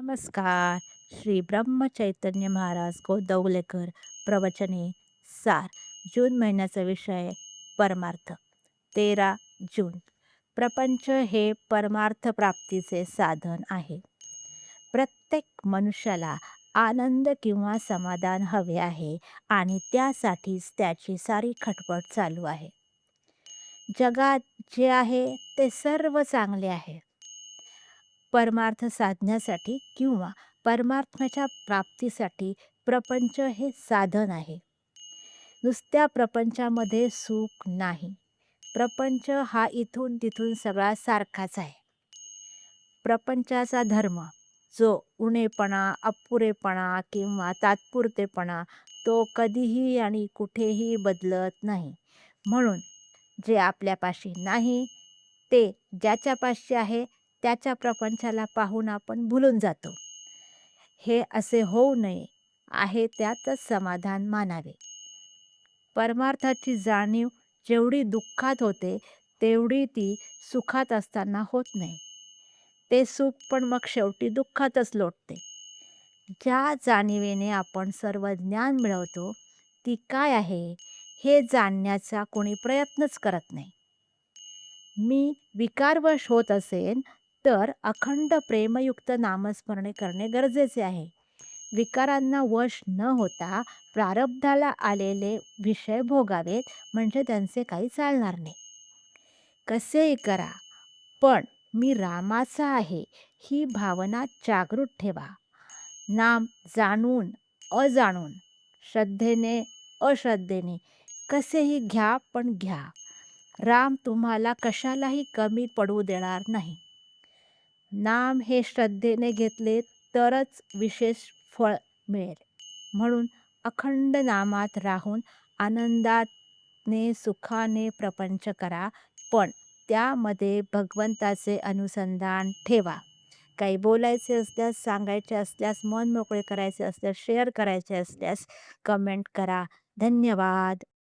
नमस्कार. श्री ब्रह्म चैतन्य महाराज गोदवलेकर प्रवचने सार. जून महिन्याचा विषय परमार्थ. 13 जून. प्रपंच हे परमार्थ प्राप्तीचे साधन आहे. प्रत्येक मनुष्याला आनंद किंवा समाधान हवे आहे आणि त्यासाठीच त्याची सारी खटपट चालू आहे. जगात जे आहे ते सर्व चांगले आहे. परमार्थ साधण्यासाठी किंवा परमार्थाच्या प्राप्तीसाठी प्रपंच हे साधन आहे. नुसत्या प्रपंचामध्ये सुख नाही. प्रपंच हा इथून तिथून सगळा सारखाच आहे. प्रपंचाचा धर्म जो उणेपणा, अपुरेपणा किंवा तात्पुरतेपणा तो कधीही आणि कुठेही बदलत नाही. म्हणून जे आपल्यापाशी नाही ते ज्याच्यापाशी आहे त्याच्या प्रपंचाला पाहून आपण भुलून जातो. हे असे होऊ नये, आहे त्यातच समाधान मानावे. परमार्थाची जाणीव जेवढी दुःखात होते तेवढी ती सुखात असताना होत नाही. ते सुख पण मग शेवटी दुःखातच लोटते. ज्या जाणीवेने आपण सर्व ज्ञान मिळवतो ती काय आहे हे जाणण्याचा कोणी प्रयत्नच करत नाही. मी विकारवश होत असेन तर अखंड प्रेमयुक्त नामस्मरणे करणे गरजेचे आहे. विकारांना वश न होता प्रारब्धाला आलेले विषय भोगावेत म्हणजे त्यांचे काही चालणार नाही. कसेही करा पण मी रामाचा आहे ही भावना जागृत ठेवा. नाम जाणून अजाणून, श्रद्धेने अश्रद्धेने कसेही घ्या पण घ्या. राम तुम्हाला कशालाही कमी पडू देणार नाही. नाम हे श्रद्धेने घेतले तरच विशेष फळ मिळेल. म्हणून अखंड नामात राहून आनंदाने सुखाने प्रपंच करा पण त्यामध्ये भगवंताचे अनुसंधान ठेवा. काही बोलायचे असल्यास, सांगायचे असल्यास, मन मोकळे करायचे असल्यास, शेअर करायचे असल्यास कमेंट करा. धन्यवाद.